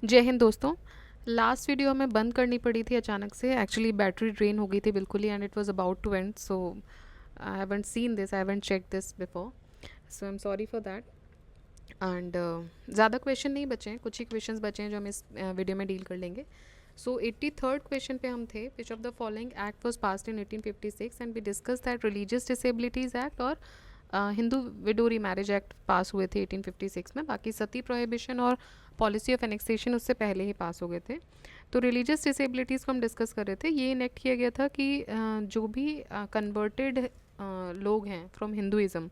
जय हिंद दोस्तों। Last video हमें बंद करनी पड़ी थी अचानक से। एक्चुअली बैटरी ड्रेन हो गई थी बिल्कुल ही, and it was about to end, so I haven't seen this, I haven't check this before, so I am sorry for that. And ज़्यादा क्वेश्चन नहीं बचे हैं, कुछ ही क्वेश्चंस बचे हैं जो हम इस वीडियो में डील कर लेंगे। सो 83rd क्वेश्चन पे हम थे, which of the following act was passed in 1856, and we discuss that religious disabilities act और Hindu widow remarriage act pass हुए थे 1856 में। बाकी सती प्रोहिबिशन और पॉलिसी ऑफ एनेक्सेशन उससे पहले ही पास हो गए थे। तो रिलीजियस डिसेबिलिटीज़ को हम डिस्कस कर रहे थे। ये इनेक्ट किया गया था कि जो भी कन्वर्टेड लोग हैं फ्रॉम हिंदुज़म,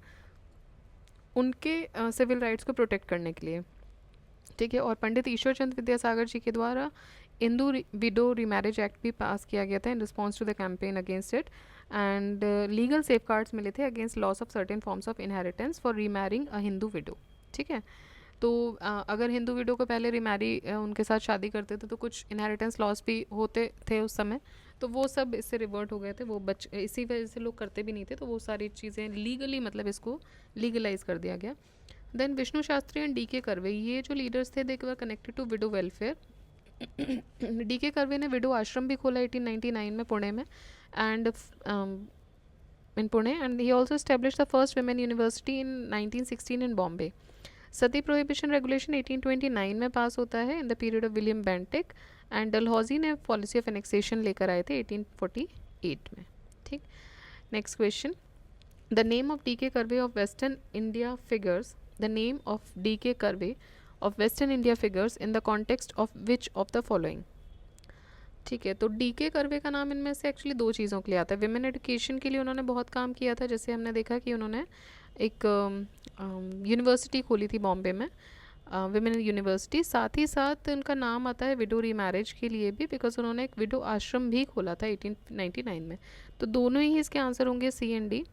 उनके सिविल राइट्स को प्रोटेक्ट करने के लिए, ठीक है। और पंडित ईश्वर चंद्र विद्यासागर जी के द्वारा हिंदू विडो रीमैरिज एक्ट भी पास किया गया था in response to the campaign against it, and legal safeguards मिले थे against loss of certain forms of inheritance for remarrying a Hindu widow, ठीक है। तो अगर हिंदू विडो को पहले रिमैरी उनके साथ शादी करते थे तो कुछ इनहेरिटेंस लॉस भी होते थे उस समय, तो वो सब इससे रिवर्ट हो गए थे। वो इसी वजह से लोग करते भी नहीं थे, तो वो सारी चीज़ें लीगली, मतलब इसको लीगलाइज कर दिया गया। Then Vishnu Shastri and D K Karve, ये जो लीडर्स थे they were connected to widow welfare. D K Karve ने विडो आश्रम भी खोला 1899 में पुणे में, and in Pune, and he also establish the first women university in 1916 in Bombay. Sati prohibition regulation 1829 में पास होता है in the period of William Bentinck, and Dalhousie ने पॉलिसी ऑफ एनेक्सेशन लेकर आए थे 1848 में, ठीक। Next question, the name of D K Karve of western India figures, the name of D.K. Karve of Western India figures in the context of which of the following, ठीक है। तो D K curve का नाम इनमें से actually दो चीज़ों के लिए आता है। विमेन एजुकेशन के लिए उन्होंने बहुत काम किया था, जैसे हमने देखा कि उन्होंने एक यूनिवर्सिटी खोली थी बॉम्बे में, विमेन यूनिवर्सिटी। साथ ही साथ उनका नाम आता है विडो रीमैरिज के लिए भी, बिकॉज उन्होंने एक विडो आश्रम भी खोला था 1899 में। तो दोनों ही इसके आंसर होंगे C and D.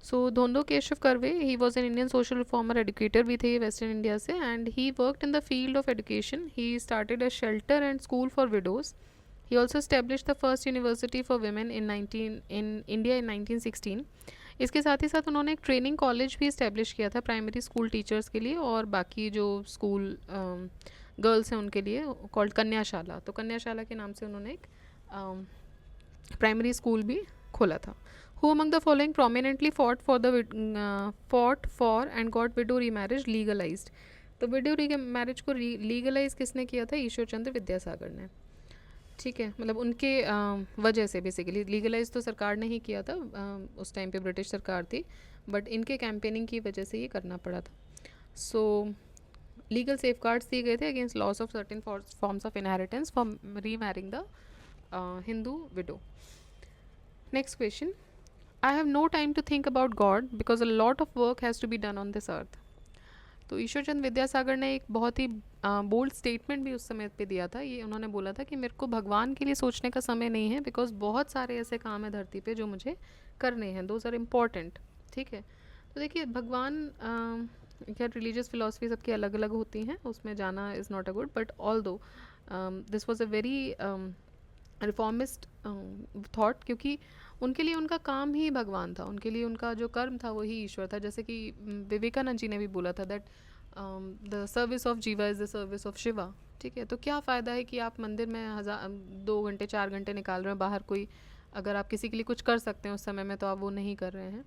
So Dhondo Keshav Karve, he was an Indian social reformer, educator भी थे वेस्टर्न इंडिया से, and he worked in the field of education. He started a shelter and school for widows. He also established the first university for women in India in 1916. इसके साथ ही साथ उन्होंने एक training college भी establish किया था primary school teachers के लिए, और बाकी जो स्कूल गर्ल्स हैं उनके लिए, कॉल्ड कन्याशाला। तो कन्याशाला के नाम से उन्होंने एक प्राइमरी स्कूल भी खोला था। Who among the following prominently fought for and got widow remarriage legalized? तो विडो मैरिज को लीगलाइज किसने किया था? ईश्वर चंद्र विद्यासागर ने, ठीक है। मतलब उनके वजह से बेसिकली लीगलाइज तो सरकार ने ही किया था, उस टाइम पे ब्रिटिश सरकार थी, बट इनके कैंपेनिंग की वजह से ये करना पड़ा था। सो लीगल सेफगार्ड्स दिए गए थे against loss of certain forms of inheritance for remarrying the Hindu widow. Next question, I have no time to think about god because a lot of work has to be done on this earth. तो ईश्वर चंद्र विद्यासागर ने एक बहुत ही bold statement भी उस समय पे दिया था। ये उन्होंने बोला था कि मेरे को भगवान के लिए सोचने का समय नहीं है, बिकॉज बहुत सारे ऐसे काम है धरती पे जो मुझे करने हैं, दोज आर इम्पॉर्टेंट, ठीक है। तो देखिए भगवान, क्या रिलीजियस फिलोसफी सबकी अलग अलग होती हैं, उसमें जाना is not a good, but although this was a very reformist thought, क्योंकि उनके लिए उनका काम ही भगवान था, उनके लिए उनका जो कर्म था वही ईश्वर था। जैसे कि विवेकानंद जी ने भी बोला था दैट द सर्विस ऑफ जीवा is the service of Shiva, ठीक है। तो क्या फ़ायदा है कि आप मंदिर में 2 घंटे 4 घंटे निकाल रहे हो, बाहर कोई अगर आप किसी के लिए कुछ कर सकते हैं उस समय में, तो आप वो नहीं कर रहे हैं।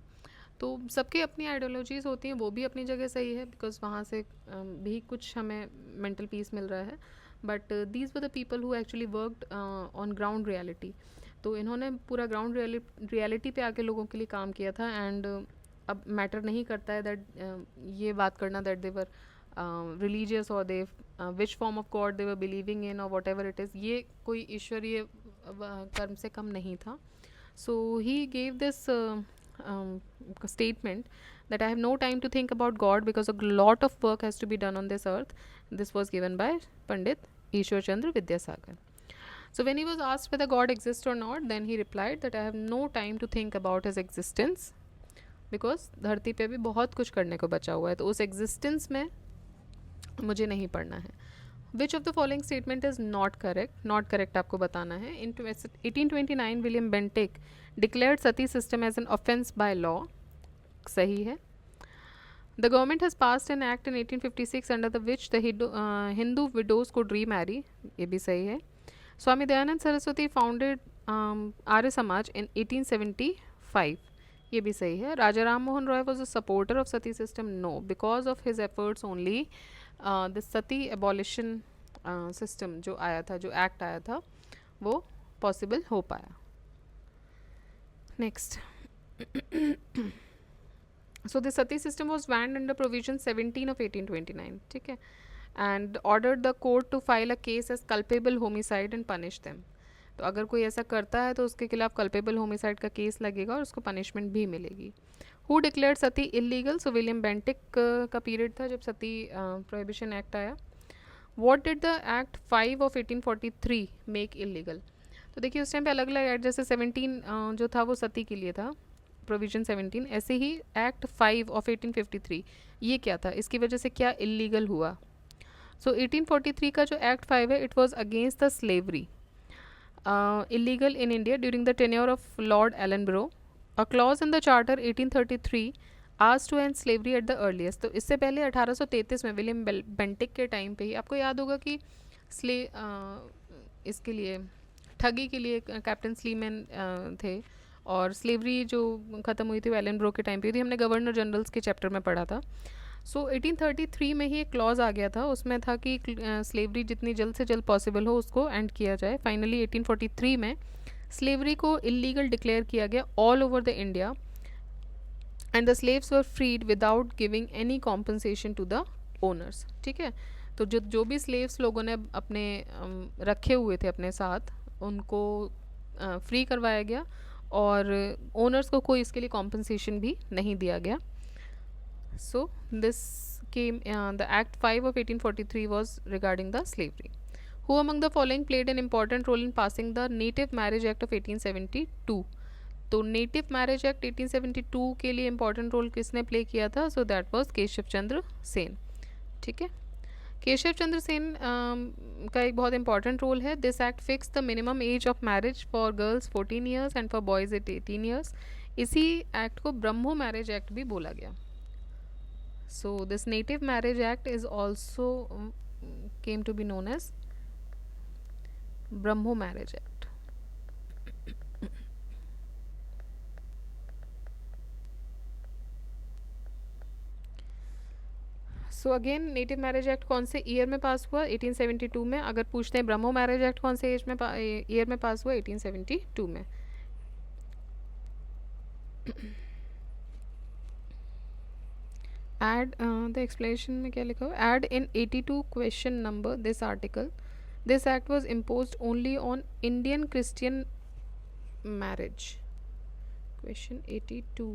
तो सबकी अपनी आइडियोलॉजीज़ होती हैं, वो भी अपनी जगह सही है, बिकॉज वहाँ से भी कुछ हमें मेंटल पीस मिल रहा है। But these were the people who actually worked on ground reality. तो इन्होंने पूरा ग्राउंड रियलिटी पे आके लोगों के लिए काम किया था, एंड अब मैटर नहीं करता है दैट ये बात करना दैट दे वर रिलीजियस और they which form of god they were believing in और वॉट एवर इट इज़, ये कोई ईश्वरीय कर्म से कम नहीं था। So he gave this statement that I have no time to think about God because a lot of work has to be done on this earth. This was given by Pandit Ishwar Chandra Vidyasagar. So when he was asked whether God exists or not, then he replied that I have no time to think about his existence because धरती पे भी बहुत कुछ करने को बचा हुआ है, तो उस existence में मुझे नहीं पढ़ना है। Which of the following statement is not correct? Not correct आपको बताना है। In 1829 William Bentinck declared Sati system as an offense by law, सही है। The government has passed an act in 1856 under the which the Hindu widows could remarry. ये भी सही है. Swami Dayanand Saraswati founded Arya Samaj in 1875. ये भी सही है. Raja Ram Mohan Roy was a supporter of sati system. No, because of his efforts only the sati abolition system जो आया था, जो act आया था, वो possible हो पाया. Next. So the sati system was banned under provision 17 of 1829. ठीक है. And ordered the court to file a case as culpable homicide and punish them. तो अगर कोई ऐसा करता है तो उसके खिलाफ कल्पेबल होमिसाइड का केस लगेगा और उसको पनिशमेंट भी मिलेगी. Who declared Sati illegal? So William Bentinck का पीरियड था जब सती प्रोहिबिशन एक्ट आया. What did the act 5 of 1843 make illegal? तो देखिए उस टाइम पे अलग अलग एक्ट, जैसे 17 जो था वो सती के लिए था, प्रोविजन 17. ऐसे ही एक्ट 5 ऑफ 1853 ये क्या था, इसकी वजह से क्या इलीगल हुआ? सो 1843 का जो एक्ट 5 है, it was against the slavery, illegal in India during the tenure of Lord Ellenborough. A clause in the Charter 1833 asked to end slavery at the earliest. तो इससे पहले 1833 में विलियम बेंटिक के टाइम पे ही आपको याद होगा कि इसके लिए ठगी के लिए कैप्टन स्लीमैन थे, और स्लेवरी जो ख़त्म हुई थी वो एलन ब्रो के टाइम पे हुई थी. हमने गवर्नर जनरल्स के चैप्टर में पढ़ा था. सो 1833 में ही एक क्लॉज आ गया था, उसमें था कि स्लेवरी जितनी जल्द से जल्द पॉसिबल हो उसको एंड किया जाए. फाइनली 1843 में स्लेवरी को इलीगल डिक्लेयर किया गया all over the India, and the slaves were freed without giving any compensation to the owners. ठीक है. तो जो भी स्लेव्स लोगों ने अपने रखे हुए थे अपने साथ, उनको फ्री करवाया गया और ओनर्स को कोई इसके लिए कॉम्पनसेशन भी नहीं दिया गया. So this came, the Act 5 of 1843 was regarding the slavery. Who among the following played an important role in passing the Native Marriage Act of 1872? तो नेटिव मैरिज एक्ट 1872 के लिए इम्पॉर्टेंट रोल किसने play किया था? So that was Keshav Chandra Sen. ठीक है. केशव चंद्र सेन का एक बहुत इंपॉर्टेंट रोल है. This act fix the minimum age of marriage for girls 14 years and for boys 18 years. इसी एक्ट को ब्रह्मो मैरिज एक्ट भी बोला गया. So this Native Marriage Act is also came to be known as Brahmo Marriage Act. So again Native Marriage Act कौन से year में पास हुआ? 1872 में. अगर पूछते हैं ब्रह्मो मैरिज एक्ट कौन से ईयर में पास हुआ? 1872 में. Add the explanation में क्या लिखा हुआ? Add in 82 question number this article. This act was imposed only on Indian Christian marriage. Question 82.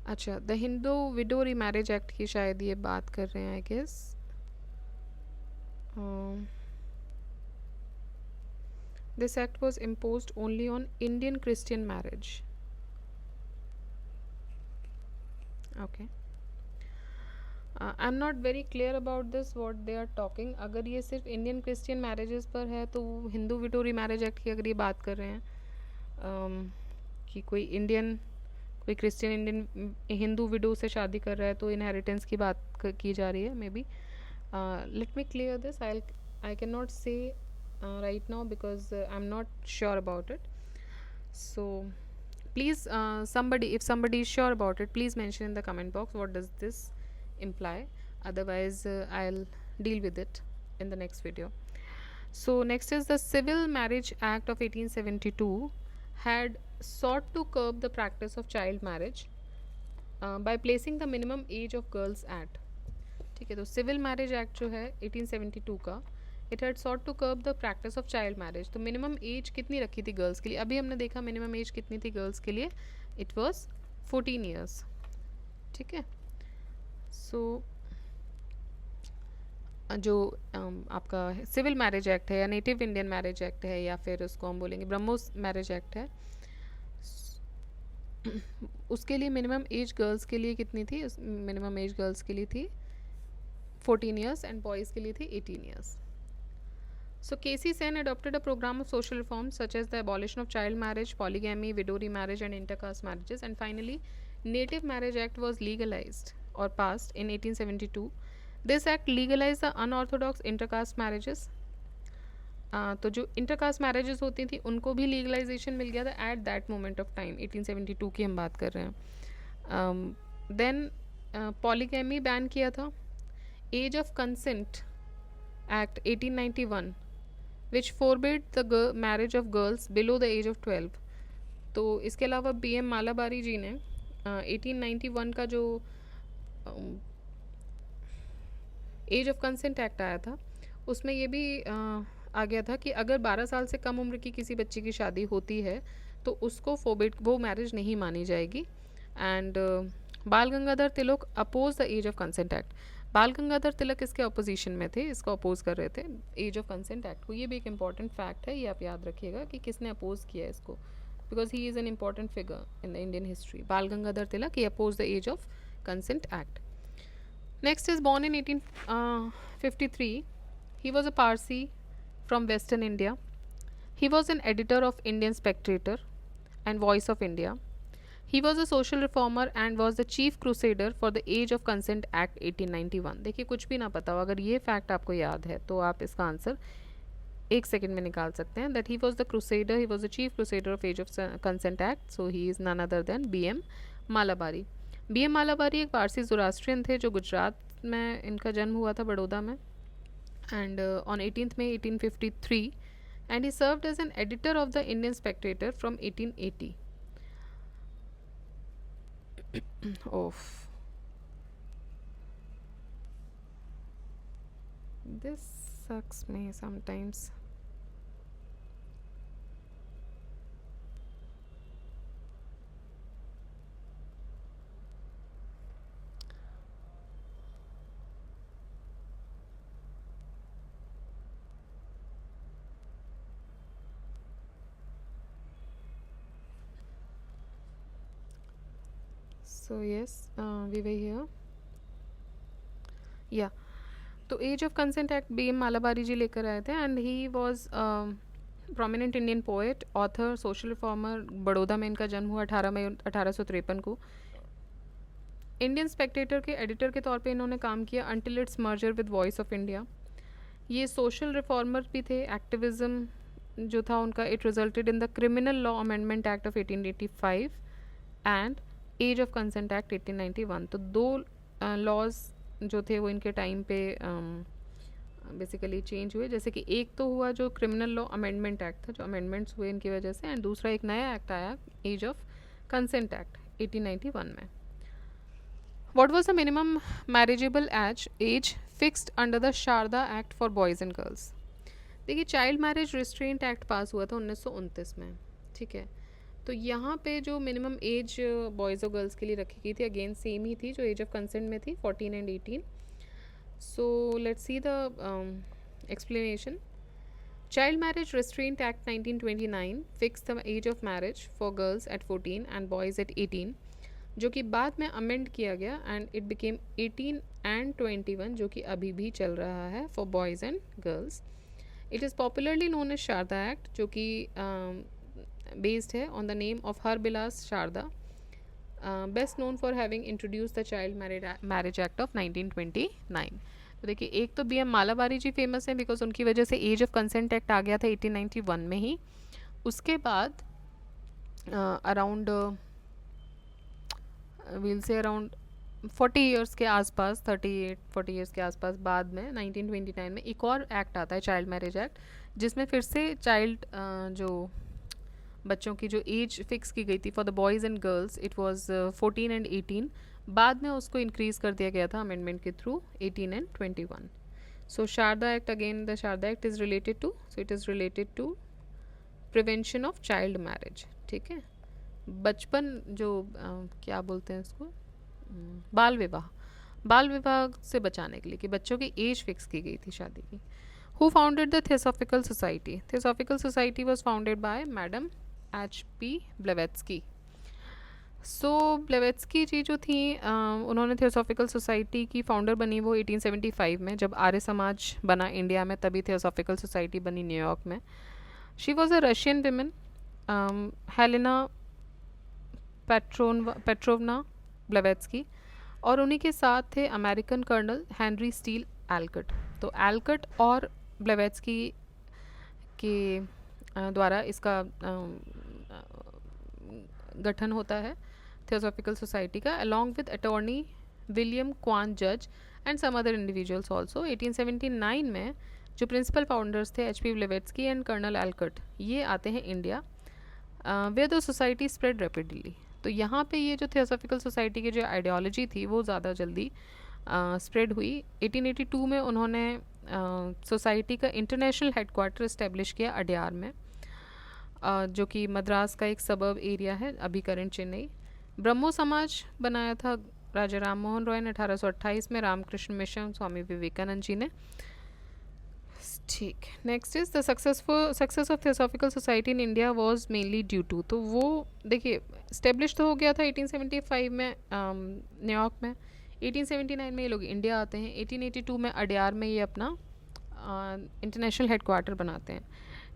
अच्छा, the Hindu widow remarriage act की शायद ये बात कर रहे हैं I guess. This act was imposed only on Indian Christian marriage. Okay. I'm not very clear about this what they are talking. अगर ये सिर्फ इंडियन क्रिश्चियन मैरिजेस पर है तो हिंदू विडो रीमैरिज एक्ट की अगर ये बात कर रहे हैं कि कोई इंडियन कोई क्रिश्चियन इंडियन हिंदू विडो से शादी कर रहा है तो इनहेरिटेंस की बात की जा रही है may be. Let me clear this. I can not से right now because I'm not sure about it. So please if somebody is sure about it, please mention in the comment box what does this imply. Otherwise I'll deal with it in the next video. So next is the Civil Marriage Act of 1872 had sought to curb the practice of child marriage by placing the minimum age of girls at. ठीक है. तो civil marriage act जो है 1872 का, it had sought to curb the practice of child marriage. तो minimum age कितनी रखी थी गर्ल्स के लिए? अभी हमने देखा मिनिमम एज कितनी थी गर्ल्स के लिए. It was 14 years. ठीक है. सो जो आपका सिविल मैरिज एक्ट है या नेटिव इंडियन मैरिज एक्ट है या फिर उसको हम बोलेंगे ब्रह्मो मैरिज एक्ट है, उसके लिए मिनिमम एज गर्ल्स के लिए कितनी थी? मिनिमम एज गर्ल्स के लिए थी 14 ईयर्स एंड बॉयज़ के लिए थी 18 years. So Casey Sen adopted a program of social reforms such as the abolition of child marriage, polygamy, widow remarriage, and intercaste marriages, and finally, Native Marriage Act was legalized or passed in 1872. This act legalized the unorthodox intercaste marriages. तो जो intercaste marriages होती थी उनको भी legalisation मिल गया था at that moment of time 1872 की हम बात कर रहे हैं. देन पॉलीगैमी बैन किया था. Age of consent act 1891 which forbid the marriage of girls below the age of 12. तो इसके अलावा BM मालाबारी जी ने 1891 का जो एज ऑफ कंसेंट एक्ट आया था उसमें ये भी आ गया था कि अगर 12 साल से कम उम्र की किसी बच्ची की शादी होती है तो उसको फोबिड वो मैरिज नहीं मानी जाएगी. And Bal Gangadhar Tilak oppose the age of consent act. Bal Gangadhar तिलक इसके अपोजिशन में थे, इसको अपोज कर रहे थे एज ऑफ कंसेंट एक्ट को. ये भी एक इंपॉर्टेंट फैक्ट है, ये आप याद रखिएगा कि किसने अपोज किया है इसको, because he is an important figure in the Indian history. Bal Gangadhar Tilak, he oppose the age of consent act. Next is born in 1853. He was a Parsi from Western India. He was an editor of Indian Spectator and Voice of India. He was a social reformer and was the chief crusader for the Age of Consent Act 1891. देखिए कुछ भी ना पता हो, अगर ये fact आपको याद है तो आप इसका आंसर एक सेकंड में निकाल सकते हैं. That he was the crusader, he was the chief crusader of age of consent act. So he is none other than BM Malabari. BM Malabari एक पारसी ज़ोरास्ट्रियन थे जो गुजरात में इनका जन्म हुआ था, बड़ौदा में. And on 18th May 1853 and he served as an editor of the Indian Spectator from 1880. Oof. This sucks me sometimes. So yes, we were here. Yeah. तो age of consent act BM Malabari ji लेकर आए थे. And he was prominent Indian poet, author, social reformer. Baroda में इनका जन्म हुआ 18 मई 1853 को. Indian Spectator के एडिटर के तौर पे इन्होंने काम किया until its merger with voice of India. ये सोशल रिफॉर्मर भी थे. एक्टिविज्म जो था उनका, it resulted in the criminal law amendment act of 1885 and age of consent act 1891. तो दो लॉज जो थे वो इनके टाइम पे बेसिकली चेंज हुए. जैसे कि एक तो हुआ जो क्रिमिनल लॉ अमेंडमेंट एक्ट था, जो अमेंडमेंट्स हुए इनकी वजह से, एंड दूसरा एक नया एक्ट आया एज ऑफ कंसेंट एक्ट 1891 में. What was the minimum marriageable age fixed under the Sharda act for boys and girls. देखिए child marriage restraint act pass हुआ था 1929 में, ठीक है. तो यहाँ पे जो मिनिमम एज बॉयज़ और गर्ल्स के लिए रखी गई थी अगेन सेम ही थी जो एज ऑफ कंसेंट में थी, 14 and 18. So let's see the explanation. Child marriage restraint act 1929 fix the age of marriage for girls at 14 and boys at 18, जो कि बाद में अमेंड किया गया एंड इट बिकेम 18 and 21, जो कि अभी भी चल रहा है for boys and girls. It is popularly known as Sharda act, जो कि based है on the name of Harbilas Sharda, best known for having introduced the Child Marriage Act of 1929. तो देखिए एक तो BM मालाबारी जी फेमस हैं बिकॉज उनकी वजह से एज ऑफ कंसेंट एक्ट आ गया था 1891 में ही. उसके बाद अराउंड वील से अराउंड 40 ईयर्स के आसपास, 38-40 ईयर्स के आसपास बाद में 1929 में एक और एक्ट आता है चाइल्ड मैरिज एक्ट, जिसमें फिर से चाइल्ड जो बच्चों की जो एज फिक्स की गई थी for the boys and girls, it was 14 and 18. बाद में उसको इंक्रीज़ कर दिया गया था अमेंडमेंट के through 18 and 21. So Sharda act, again the Sharda act is related to, so it is related to prevention of child marriage, ठीक है. बचपन जो क्या बोलते हैं इसको, बाल विवाह, बाल विवाह से बचाने के लिए कि बच्चों की एज फिक्स की गई थी शादी की. Who founded the Theosophical Society? Theosophical Society was founded by Madam H.P. Blavatsky. सो ब्लेवेत्स्की जी जो थी उन्होंने थियोसॉफिकल सोसाइटी की फाउंडर बनी वो 1875 में, जब आर्य समाज बना इंडिया में तभी थियोसॉफिकल सोसाइटी बनी न्यूयॉर्क में. She was a Russian women, Helena Petrovna Blavatsky, और उन्हीं के साथ थे American colonel Henry Steel Olcott. तो एल्कट और ब्लेवेत्स्की के द्वारा इसका गठन होता है थियोसॉफिकल सोसाइटी का, along with attorney William Quan जज and some other individuals also. 1879 में जो प्रिंसिपल फाउंडर्स थे H P. Blavatsky and colonel Olcott, ये आते हैं इंडिया, वे द सोसाइटी स्प्रेड रैपिडली. तो यहाँ पे ये जो थियोसॉफिकल सोसाइटी की जो आइडियोलॉजी थी वो ज़्यादा जल्दी स्प्रेड हुई. 1882 में उन्होंने सोसाइटी का इंटरनेशनल हेडक्वार्टर इस्टेब्लिश किया अड्यार में, जो कि मद्रास का एक सबर्ब एरिया है, अभी करंट चेन्नई. ब्रह्मो समाज बनाया था राजा राम मोहन रॉय ने 1828 में, रामकृष्ण मिशन स्वामी विवेकानंद जी ने. ठीक, next is the success of theosophical society in India was mainly due to. तो वो देखिए इस्टेब्लिश तो हो गया था 1875 में न्यूयॉर्क में. 1879 में ये लोग इंडिया आते हैं. 1882 में अड्यार में ये अपना इंटरनेशनल हेडक्वार्टर बनाते हैं.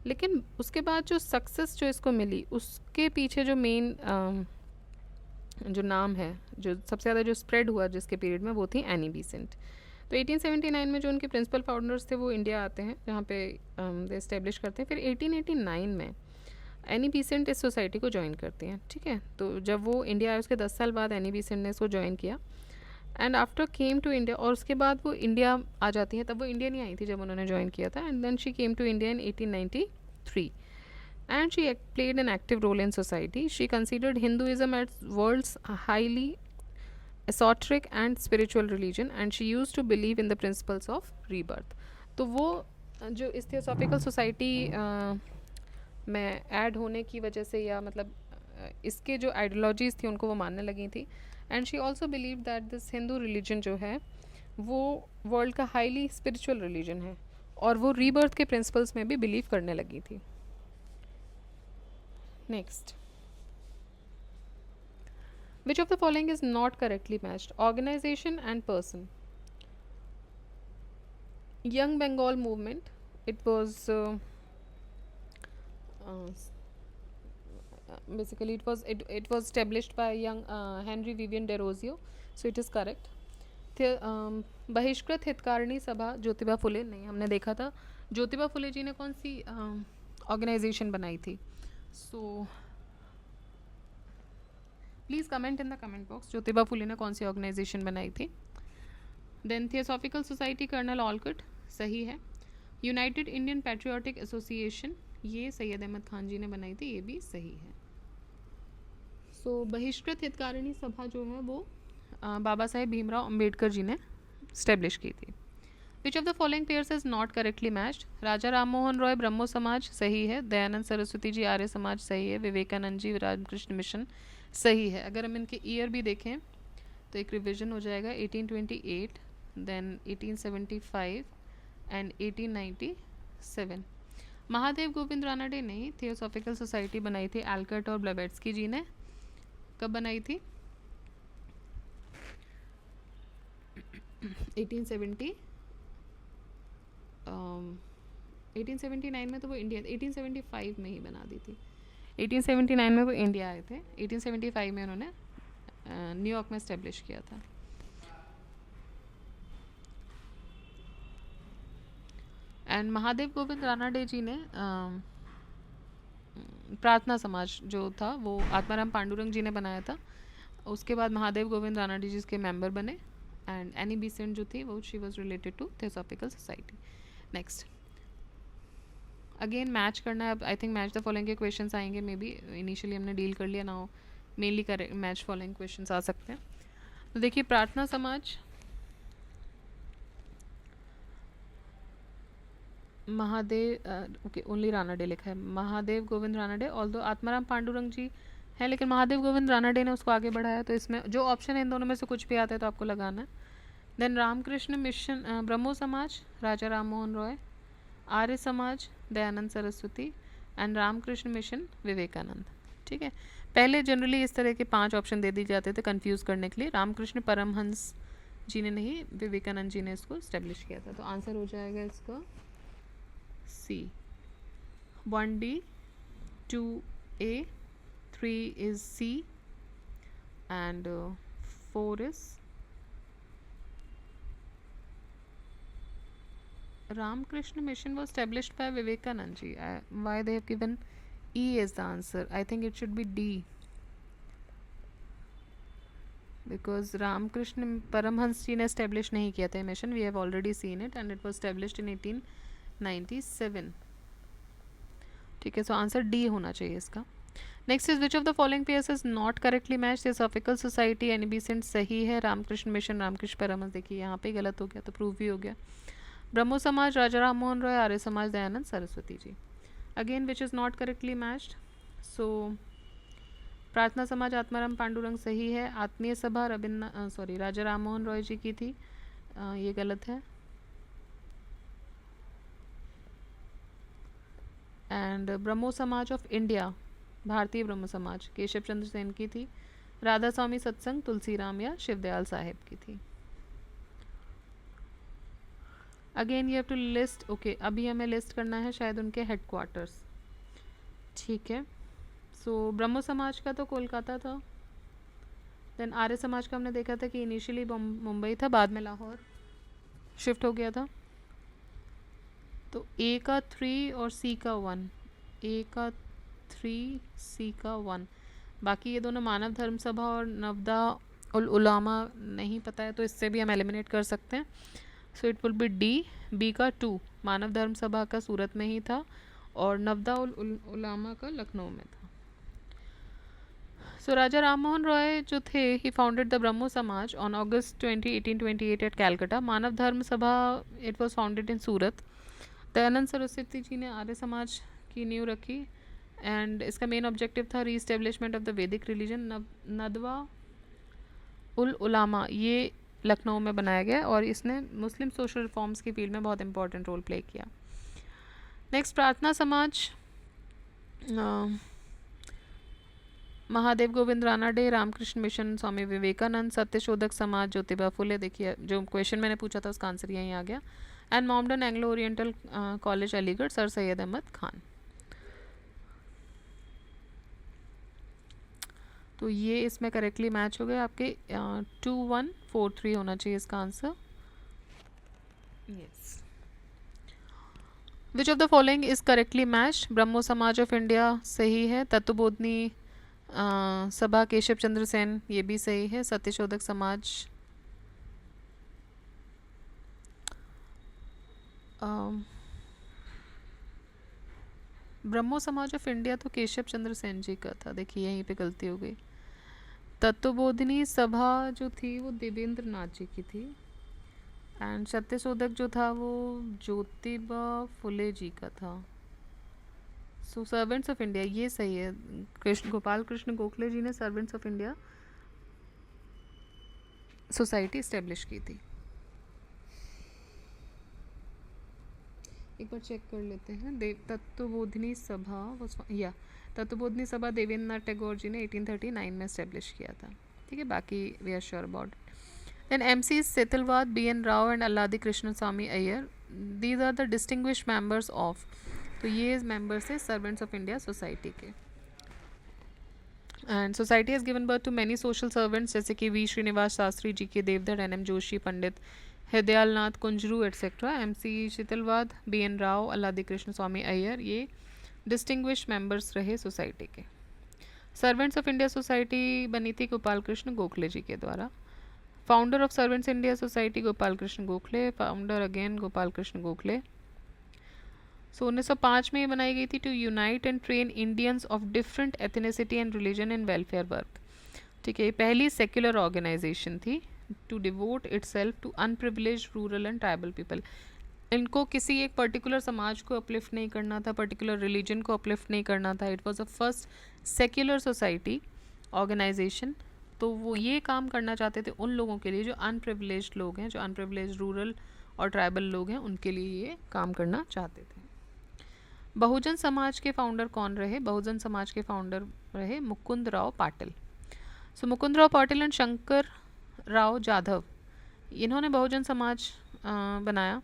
लेकिन उसके बाद जो सक्सेस जो इसको मिली उसके पीछे जो मेन जो नाम है, जो सबसे ज़्यादा जो स्प्रेड हुआ जिसके पीरियड में, वो थी एनी बेसेंट. तो 1879 में जो उनके प्रिंसिपल फाउंडर्स थे वो इंडिया आते हैं, जहाँ पे दे इस्टेब्लिश करते हैं. फिर 1889 में एनी बेसेंट इस सोसाइटी को ज्वाइन करती हैं. ठीक है, तो जब वो इंडिया आए उसके 10 साल बाद एनी बेसेंट ने इसको ज्वाइन किया and after came to India. और उसके बाद वो इंडिया आ जाती हैं. तब वो इंडिया नहीं आई थी जब उन्होंने ज्वाइन किया था. And then she came to India in 1893 and she played an active role in society. She considered Hinduism as world's highly esoteric and spiritual religion and she used to believe in the principles of rebirth. तो वो जो इस theosophical society में add होने की वजह से, या मतलब इसके जो आइडियोलॉजीज़ थी उनको वो मानने लगी थी. And she also believe that this Hindu religion जो है वो वर्ल्ड का हाईली स्पिरिचुअल रिलीजन है, और वो रीबर्थ के प्रिंसिपल्स में भी बिलीव करने लगी थी. Next, which of the following is not correctly matched? Organization and person. Young Bengal movement. It was basically it was established by young Henry Vivian Derozio. So it is correct. बहिष्कृत हितकारिणी सभा ज्योतिबा फुले. नहीं, हमने देखा था ज्योतिबा फुले जी ने कौन सी ऑर्गेनाइजेशन बनाई थी. So please comment in the comment box Jyotiba Phule ने कौन सी ऑर्गेनाइजेशन बनाई थी. Then theosophical society colonel Olcott, सही है. यूनाइटेड इंडियन पैट्रियोटिक एसोसिएशन, ये सैयद अहमद खान जी ने बनाई थी, ये भी सही है. सो बहिष्कृत हितकारिणी सभा जो है वो बाबा साहेब भीमराव अम्बेडकर जी ने स्टेब्लिश की थी. Which of the following pairs is not correctly matched? Raja Ram Mohan Roy Brahmo Samaj, सही है. दयानंद सरस्वती जी आर्य समाज, सही है. विवेकानंद जी रामकृष्ण मिशन, सही है. अगर हम इनके ईयर भी देखें तो एक रिविजन हो जाएगा. 1828, देन 1875 एंड 1897. महादेव गोविंद रानाडे नहीं, थियोसॉफिकल सोसाइटी बनाई थी एल्कट और ब्लेवेत्स्की जी ने. कब बनाई थी? 1879 में. तो वो इंडिया 1875 में ही बना दी थी. 1879 में वो इंडिया आए थे. 1875 में उन्होंने न्यूयॉर्क में इस्टेब्लिश किया था. एंड महादेव गोविंद रानाडे जी ने प्रार्थना समाज जो था वो आत्माराम पांडुरंग जी ने बनाया था. उसके बाद महादेव गोविंद रानाडे जी इसके मेंबर बने. एंड एनी बेसेंट जो थी वो she was related to theosophical society. Next, again match करना है. अब I think match the following के क्वेश्चंस आएंगे. मे बी इनिशियली हमने डील कर लिया ना हो, mainly correct match following questions आ सकते हैं. तो देखिए प्रार्थना समाज महादेव, ओके ओनली रानाडे लिखा है. महादेव गोविंद रानाडे, ऑल्दो आत्माराम पांडुरंग जी है, लेकिन महादेव गोविंद रानाडे ने उसको आगे बढ़ाया. तो इसमें जो ऑप्शन है इन दोनों में से कुछ भी आता है तो आपको लगाना है. देन रामकृष्ण मिशन ब्रह्मो समाज राजा राम मोहन रॉय, आर्य समाज दयानंद सरस्वती, एंड रामकृष्ण मिशन विवेकानंद. ठीक है, पहले जनरली इस तरह के 5 ऑप्शन दे दिए जाते थे कंफ्यूज करने के लिए। रामकृष्ण परमहंस जी ने नहीं, विवेकानंद जी ने इसको इस्टेब्लिश किया था। तो आंसर हो जाएगा इसका सी। 1D, 2A, 3 is C, and 4 is Ramakrishna Mission was established by Vivekanand ji. Why they have given E as the answer? I think it should be D. Because Ramakrishna Paramhans ji ने establish नहीं किया था mission. We have already seen it and it was established in 1897. ठीक है, so answer D होना चाहिए इसका. Next is which of the following pairs is not correctly match. Theosophical society Annie Besant सही है, रामकृष्ण मिशन रामकृष्ण परमहंस देखिए यहाँ पे गलत हो गया तो प्रूव भी हो गया। ब्रह्मो समाज राजा Ram Mohan Roy, Arya Samaj Dayanand Saraswati ji. Again which is not correctly matched, so Prarthana Samaj Atmaram Pandurang सही है। आत्मीय सभा राजा राम मोहन रॉय जी की थी, ये गलत है। And Brahmo Samaj of India, भारतीय ब्रह्म समाज केशव चंद्र सेन की थी। राधा स्वामी सत्संग तुलसीराम या शिवदयाल साहेब की थी। Again you have to list, okay अभी हमें लिस्ट करना है शायद उनके हेडक्वार्टर्स, ठीक है। सो ब्रह्मो समाज का तो कोलकाता था, देन आर्य समाज का हमने देखा था कि इनिशियली मुंबई था, बाद में लाहौर शिफ्ट हो गया था। तो ए का 3 और सी का 1, ए का 3 सी का 1, बाकी ये दोनों मानव धर्म सभा और नवदा उल उलामा नहीं पता है तो इससे भी हम एलिमिनेट कर सकते हैं। So it will be D. B का 2 मानव धर्म सभा का सूरत में ही था और नवदा उल उलामा का लखनऊ में था। सो राजा राम मोहन रॉय जो थे, ही फाउंडेड द ब्रह्मो समाज ऑन अगस्त 1828 एट कैलकाटा। मानव धर्म सभा इट वॉज फाउंडेड इन सूरत। दयानंद सरस्वती जी ने आर्य समाज की नींव रखी एंड इसका मेन ऑब्जेक्टिव था रीस्टेब्लिशमेंट ऑफ द वैदिक रिलीजन। नदवा उल उलामा ये लखनऊ में बनाया गया और इसने मुस्लिम सोशल रिफॉर्म्स की फील्ड में बहुत इंपॉर्टेंट रोल प्ले किया। नेक्स्ट प्रार्थना समाज, महादेव गोविंद रानाडे, रामकृष्ण मिशन स्वामी विवेकानंद, सत्यशोधक समाज ज्योतिबा फुले, देखिए जो क्वेश्चन मैंने पूछा था उसका आंसर यहीं आ गया। And Mohammedan Anglo Oriental college Aligarh, sir Syed Ahmad Khan. तो ये इसमें करेक्टली मैच हो गए आपके। 2143 होना चाहिए इसका आंसर। Yes. Which of the following is correctly match. Brahmo Samaj of India सही है। तत्वबोधनी सभा केशव चंद्र सेन ये भी सही है। सत्यशोधक समाज ब्रह्मो समाज ऑफ इंडिया तो केशव चंद्र सेन जी का था, देखिए यहीं पे गलती हो गई। तत्वबोधिनी सभा जो थी वो देवेंद्र नाथ जी की थी एंड सत्यशोधक जो था वो ज्योतिबा फुले जी का था। सो सर्वेंट्स ऑफ इंडिया ये सही है। गोपाल कृष्ण गोखले जी ने servants of India society establish की थी। एक बार चेक कर लेते हैं। तत्वबोधिनी सभा तत्वबोधिनी सभा देवेंद्र नाथ टैगोर जी ने 1839 में इस्टेब्लिश किया था, ठीक है। बाकी we are sure about. Then MC Setalvad, BN Rao and Alladi Krishna Swami Iyer, these are the distinguished members of. तो ये मेंबर्स है सर्वेंट्स ऑफ इंडिया सोसाइटी के। And society has given birth to many social servants जैसे कि V Srinivasa Shastri, GK Deodhar, NM Joshi, Pandit Hriday Nath Kunzru etcetera. MC Setalvad, BN Rao, Alladi Krishna Swami Iyer ये distinguished members रहे society के। Servants of India society बनी थी गोपाल कृष्ण गोखले जी के द्वारा। Founder of servants India society Gopal Krishna Gokhale, founder again Gopal Krishna Gokhale. So 1905 में ये बनाई गई थी to unite and train Indians of different ethnicity and religion in welfare work, ठीक है। ये पहली सेक्युलर ऑर्गेनाइजेशन थी to devote itself to underprivileged rural and tribal people. इनको किसी एक पर्टिकुलर समाज को अपलिफ्ट नहीं करना था, पर्टिकुलर रिलीजन को अपलिफ्ट नहीं करना था। It was a first secular society organisation. तो वो ये काम करना चाहते थे उन लोगों के लिए जो अनप्रिविलेज्ड लोग हैं, जो अनप्रिविलेज्ड रूरल और ट्राइबल लोग हैं, उनके लिए ये काम करना चाहते थे। बहुजन समाज के फाउंडर कौन रहे? बहुजन समाज के फाउंडर रहे मुकुंद राव पाटिल. सो मुकुंद राव पाटिल एंड शंकर राव जाधव, इन्होंने बहुजन समाज बनाया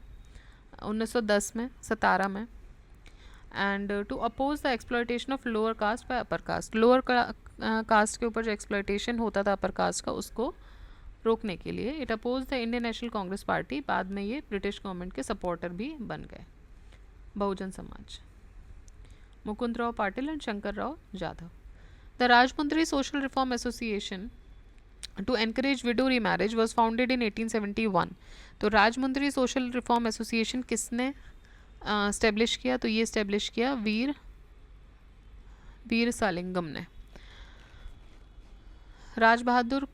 1910 में, 17 में. And to oppose the exploitation of lower caste by upper caste. Lower caste के ऊपर जो एक्सप्लॉयटेशन होता था अपर कास्ट का, उसको रोकने के लिए. It oppose the Indian national congress party. बाद में ये ब्रिटिश गवर्नमेंट के सपोर्टर भी बन गए. Bahujan Samaj, Mukund Rao Patil and Shankar Rao Jadhav. The Rajahmundry social reform association to encourage widow remarriage was founded in 1871. तो राजमुंद्री सोशल रिफॉर्म एसोसिएशन किसने स्टैब्लिश किया? तो ये स्टैब्लिश किया वीर सालिंगम ने. राज बहादुर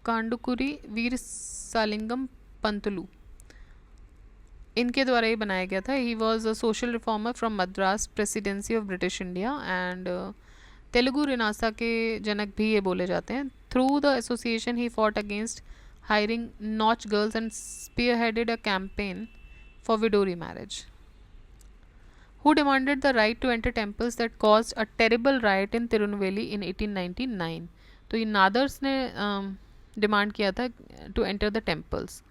कांडुकुरी, वीर सालिंगम पंतलू, इनके द्वारा ही बनाया गया था. He was a social reformer from Madras presidency of British India and Telugu renaissance के जनक भी ये बोले जाते हैं. Through the association he fought against hiring nautch girls and spearheaded a campaign for widow remarriage. Who demanded the right to enter temples that caused a terrible riot in Tirunelveli in 1899. तो ये नादर्स ने डिमांड किया था टू एंटर द टेम्पल्स.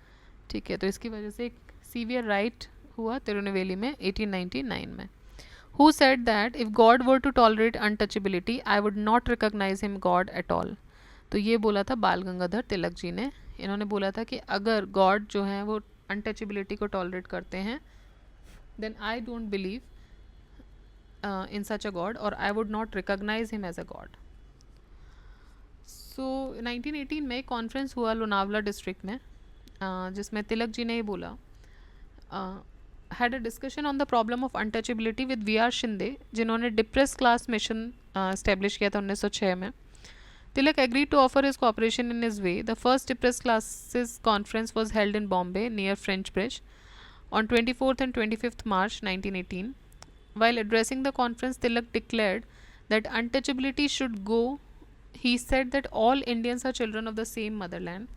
ठीक है, तो इसकी वजह से एक सीवियर राइट हुआ तिरुनेलवेली में 1899 में. Who said that if God were to tolerate untouchability, I would not recognize him God at all. तो ये बोला था बाल गंगाधर तिलक जी ने. इन्होंने बोला था कि अगर गॉड जो है वो अनटचेबिलिटी को टॉलरेट करते हैं, then I don't believe in such a God, और I would not recognize him as a God. So 1918 में कॉन्फ्रेंस हुआ लोनावला डिस्ट्रिक्ट में, जिसमें तिलक जी ने ये बोला, had a discussion on the problem of untouchability with V.R. Shinde, जिन्होंने डिप्रेस क्लास मिशन स्टैब्लिश किया था 1906 में. तिलक agreed to offer his cooperation in his way. The first depressed classes conference was held in Bombay near French Bridge on 24th and 25th March 1918. While addressing the conference, Tilak declared that untouchability should go. He said that all Indians are children of the same motherland.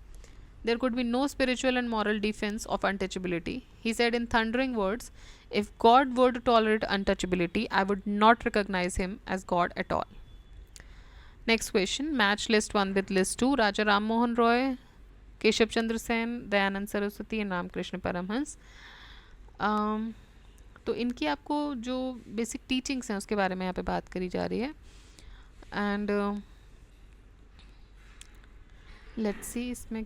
There could be no spiritual and moral defense of untouchability. He said in thundering words, if God were to tolerate untouchability, I would not recognize him as God at all. Next question, match list 1 with list 2. Raja Ram Mohan Roy, Keshav Chandra Sen, Dayanand Saraswati and Ramakrishna Paramhans. तो इनकी आपको जो basic teachings हैं उसके बारे में यहाँ पे बात करी जा रही है. एंड लेट्स सी, इसमें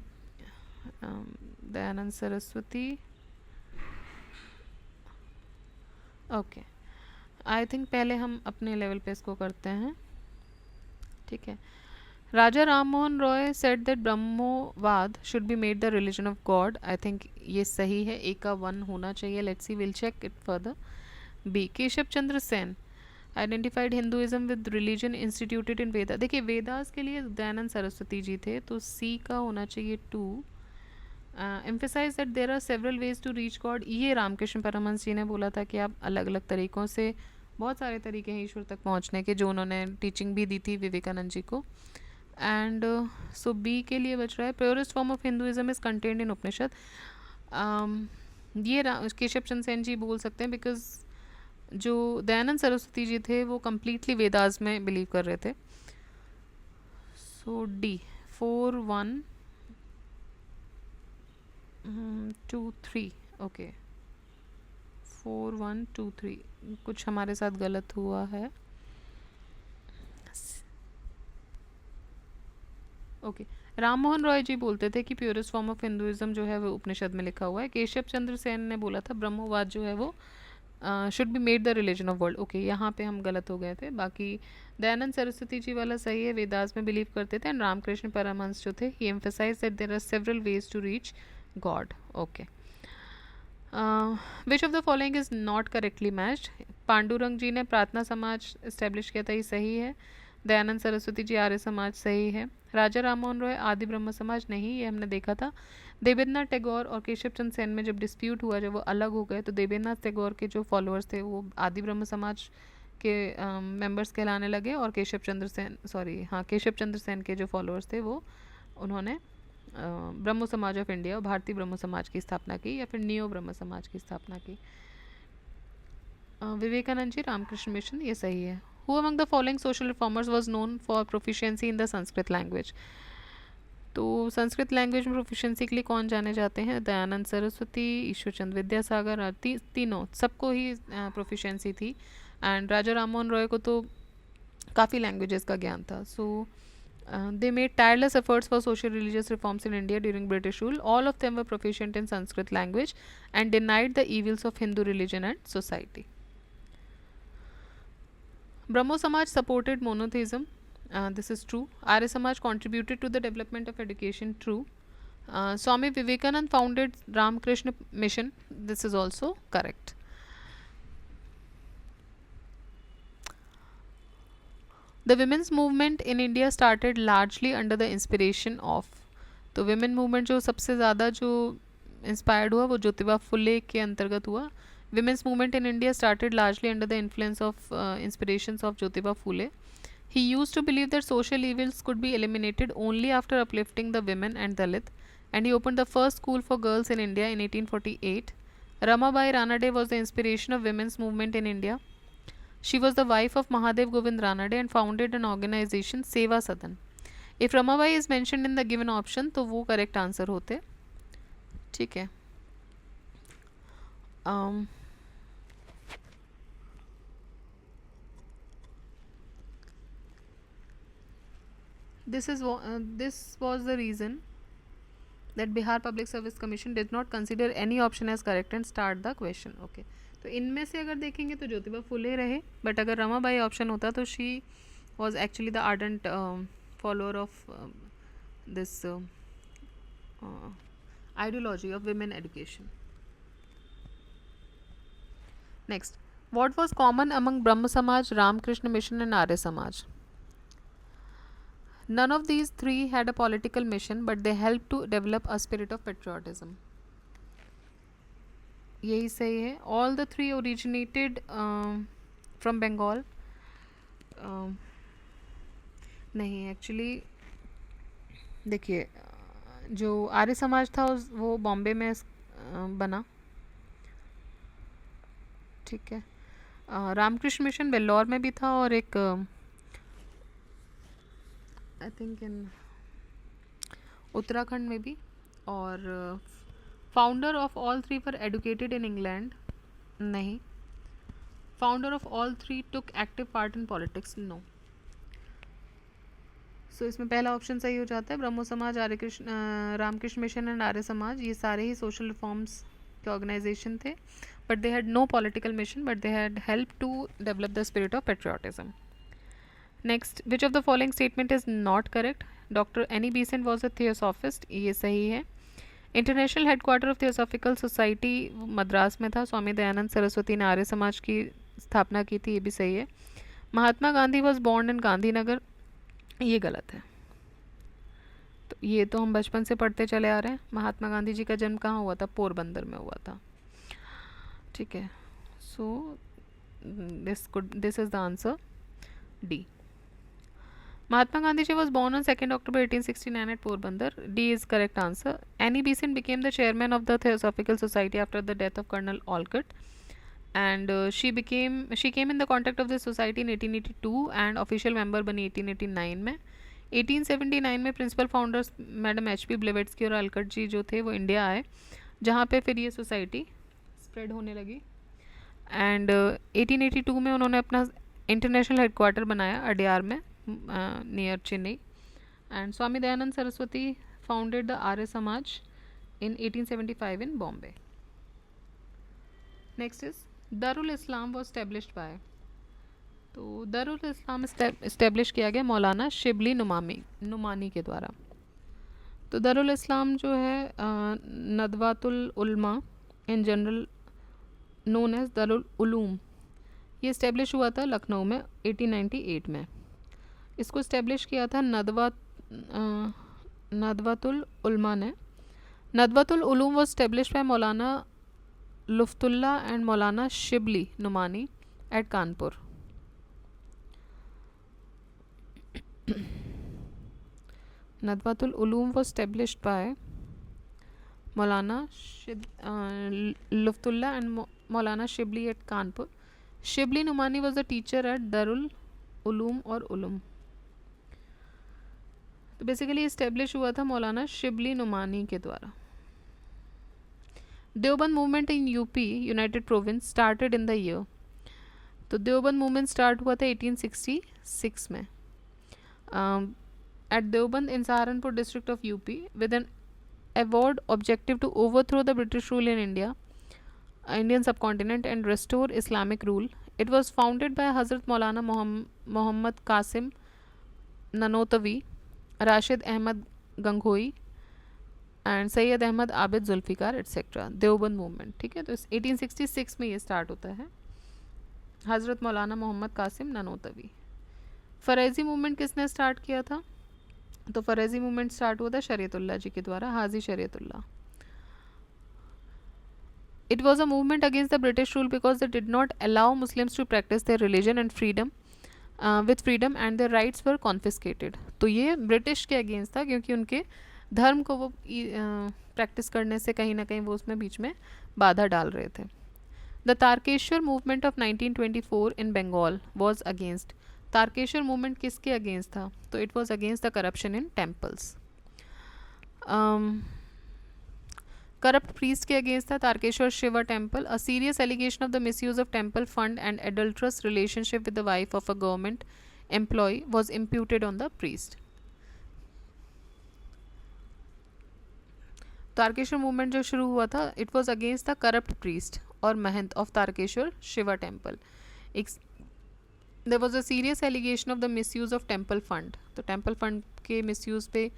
Dayanand Saraswati, okay, I think पहले हम अपने लेवल पे इसको करते हैं. ठीक है. Raja Ram Mohan Roy said that Brahmovad should be made the religion of God. I think ये सही है, ए का 1 होना चाहिए. Let's see, will check it further. B, Keshav Chandra Sen identified Hinduism with religion instituted in Veda. देखिए, वेदास के लिए दयानंद सरस्वती जी थे, तो सी का होना चाहिए 2. Emphasise that there are several ways to reach god. ये रामकृष्ण परमहंस जी ने बोला था कि आप अलग अलग तरीक़ों से, बहुत सारे तरीके हैं ईश्वर तक पहुंचने के, जो उन्होंने टीचिंग भी दी थी विवेकानंद जी को. एंड सो बी के लिए बच रहा है purest form of Hinduism is contained in Upanishad. ये केशव चंद्र सेन जी बोल सकते हैं, बिकॉज जो दयानंद सरस्वती जी थे वो कम्प्लीटली वेदास में बिलीव कर रहे थे. सो डी 4 1 2 3. ओके, 4 1 2 3. कुछ हमारे साथ गलत हुआ है. ओके, राम मोहन रॉय जी बोलते थे कि प्योरेस्ट फॉर्म ऑफ हिंदुइज्म जो है वो उपनिषद में लिखा हुआ है. केशव चंद्र सेन ने बोला था ब्रह्मवाद जो है वो should be made the religion of world. Okay, यहाँ पे हम गलत हो गए थे. बाकी दयानंद सरस्वती जी वाला सही है, वेदास में बिलीव करते थे. एंड रामकृष्ण परमहंस जो थे, he emphasise that there are several ways to reach God. Okay, which of the following is not correctly matched. Pandurang ji ने प्रार्थना समाज इस्टेब्लिश किया था, ये सही है. दयानंद सरस्वती जी आर्य समाज, सही है. राजा राम मोहन रॉय आदि ब्रह्म समाज, नहीं, ये हमने देखा था. देवेंद्रनाथ टैगोर और केशव चंद्र सेन में जब डिस्प्यूट हुआ, जब वो अलग हो गए, तो देवेंद्रनाथ टैगोर के जो फॉलोअर्स थे वो आदि ब्रह्म समाज के मेंबर्स कहलाने लगे, और केशव चंद्र सेन के जो फॉलोअर्स थे वो उन्होंने ब्रह्मो समाज ऑफ इंडिया और भारतीय ब्रह्मो समाज की स्थापना की, या फिर नियो ब्रह्म समाज की स्थापना की? विवेकानंद जी, रामकृष्ण मिशन, ये सही है. Who among the following social reformers was known for proficiency in the Sanskrit language? तो संस्कृत लैंग्वेज में प्रोफिशिएंसी के लिए कौन जाने जाते हैं? दयानंद सरस्वती, ईश्वरचंद विद्यासागर, तीनों, सबको ही प्रोफिशिएंसी थी. एंड राजा राममोहन रॉय को तो काफ़ी लैंग्वेजेस का ज्ञान था. सो they made tireless efforts for social religious reforms in India during British rule. All of them were proficient in Sanskrit language and denied the evils of Hindu religion and society. Brahmo Samaj supported monotheism. This is true. Arya Samaj contributed to the development of education. True. Swami Vivekanand founded Ramakrishna Mission. This is also correct. The women's movement in India started largely under the inspiration of. तो women movement जो सबसे ज़्यादा जो inspired हुआ वो ज्योतिबा फुले के अंतर्गत हुआ. Women's movement in India started largely under the influence of inspirations of Jyotiba Phule. He used to believe that social evils could be eliminated only after uplifting the women and Dalit, and he opened the first school for girls in India in 1848. Ramabai Ranade was the inspiration of women's movement in India. She was the wife of Mahadev Govind Ranade and founded an organization Seva Sadan. If Ramabai is mentioned in the given option तो वो correct answer होते. ठीक है. This was the reason that Bihar Public Service Commission did not consider any option as correct and start the question. Okay. तो इनमें से अगर देखेंगे तो ज्योतिबा फुले रहे, बट अगर रमाबाई ऑप्शन होता तो she was actually the ardent follower of this ideology of women education. Next, what was common among ब्रह्म समाज, Ramakrishna mission and Arya Samaj? None of these three had a political mission, but they helped to develop a spirit of patriotism. यही सही है. All the three originated from Bengal. नहीं, actually देखिए, जो आर्य समाज था वो बॉम्बे में बना. ठीक है. रामकृष्ण मिशन बेल्लौर में भी था और एक आई थिंक इन उत्तराखंड में भी. और founder of all three were educated in England. नहीं. Founder of all three took active part in politics. No. So इसमें पहला ऑप्शन सही हो जाता है. ब्रह्मो समाज, रामकृष्ण मिशन एंड आर्य समाज, ये सारे ही सोशल रिफॉर्म्स के ऑर्गेनाइजेशन थे, but they had no political mission, but they had help to develop the spirit of patriotism. Next, which of the following statement is not correct? Doctor Annie Besant was a theosophist. ये सही है. International headquarter of theosophical society Madras में था. स्वामी दयानंद सरस्वती ने आर्य समाज की स्थापना की थी. ये भी सही है. Mahatma Gandhi was born in Gandhinagar. ये गलत है. तो ये तो हम बचपन से पढ़ते चले आ रहे हैं. महात्मा गांधी जी का जन्म कहाँ हुआ था? पोरबंदर में हुआ था. ठीक है. So this is the answer D. Mahatma Gandhi ji was born on 2nd October 1869 at Porbandar. D is correct answer. Annie Besant became the chairman of the Theosophical Society after the death of Colonel Olcott, and she came in the contact of this society in 1882 and official member बनी 1889 में. 1879 में principal founders madam H P Blavatsky और Olcott जी जो थे वो India आए, जहाँ पे फिर ये सोसाइटी स्प्रेड होने लगी. एंड 1882 में उन्होंने अपना इंटरनेशनल हेडक्वार्टर बनाया अडियार में, near Chennai. And Swami Dayanand Saraswati founded the Arya Samaj in 1875 in Bombay. Next is Darul Islam was established by. तो दारुल इस्लाम इस्टेब्लिश किया गया मौलाना शिबली नुमानी के द्वारा. तो दारुल इस्लाम जो है Nadwatul Ulama in general known as Darul Uloom, ये इस्टेब्लिश हुआ था लखनऊ में 1898 में. इसको इस्टेब्लिश किया था नदवातुल उलमा ने. Nadwatul Uloom was establish by Maulana Lutfullah and Maulana Shibli Nomani at Kanpur. Nadwatul Uloom was established by Maulana Luftullah and Maulana Shibli at Kanpur. Shibli Numani was a teacher at Darul Uloom or Ulum. तो बेसिकली इस्टेब्लिश हुआ था मौलाना शिबली नुमानी के द्वारा. Deoband movement in UP united province started in the year. तो Deoband movement start हुआ था 1866 में at Deoband in Saharanpur district of UP with an award objective to overthrow the British rule in India Indian subcontinent and restore Islamic rule. It was founded by Hazrat Maulana Mohammad Qasim Nanotvi, Rashid Ahmad Gangohi and Syed Ahmad Abid Zulfikar etcetera. Deoband movement, ठीक है. तो 1866 में ये start होता है. हज़रत मौलाना मोहम्मद कासिम ननोतवी. फ़रैज़ी मूवमेंट किसने start किया था? तो फ़रैज़ी मूवमेंट स्टार्ट हुआ था शरीयतुल्लाह जी के द्वारा, हाजी शरीयतुल्लाह. It was a movement against the British rule because they did not allow Muslims to practice their religion and freedom with freedom and their rights were confiscated. तो ये ब्रिटिश के अगेंस्ट था क्योंकि उनके धर्म को वो प्रैक्टिस करने से कहीं ना कहीं वो उसमें बीच में बाधा डाल रहे थे. The Tarakeswar movement of 1924 in Bengal was against. Tarakeswar movement किसके अगेंस्ट था? तो it was against the corruption in temples. Corrupt priest के अगेंस्ट था Tarakeswar Shiva temple. A serious allegation of the misuse of temple fund and adulterous relationship with the wife of a government employ was imputed on the priest. Tarakeswar movement जो शुरू हुआ था it was against the corrupt priest और mahant of Tarakeswar Shiva temple. There was a serious allegation of the misuse of temple fund. तो temple fund के misuse पे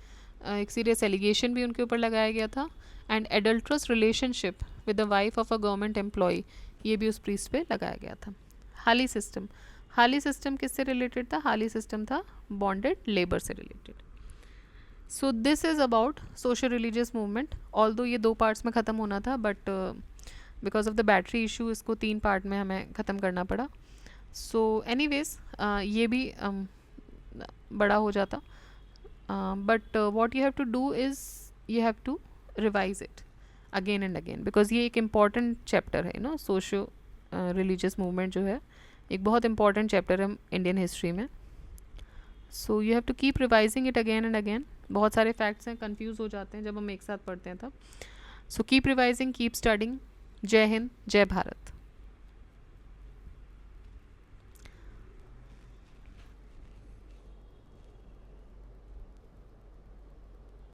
एक serious allegation भी उनके ऊपर लगाया गया था. And adulterous relationship with the wife of a government employ, ये भी उस प्रीस्ट पे लगाया गया था. हाली सिस्टम. हाली सिस्टम किससे रिलेटेड था? हाली सिस्टम था बॉन्डेड लेबर से related. So this is about social religious movement. Although ये 2 पार्ट्स में ख़त्म होना था but because of the battery issue इसको 3 पार्ट में हमें ख़त्म करना पड़ा. सो एनीवेज ये भी बड़ा हो जाता. But what you have to do is you have to revise it again and again because ये एक इम्पॉर्टेंट चैप्टर है ना. सोशो रिलीजियस मूवमेंट जो है एक बहुत इंपॉर्टेंट चैप्टर है इंडियन हिस्ट्री में. So you have to keep revising it again and again. बहुत सारे फैक्ट्स हैं, कंफ्यूज हो जाते हैं जब हम एक साथ पढ़ते हैं तब. So keep revising, keep studying. जय हिंद, जय भारत.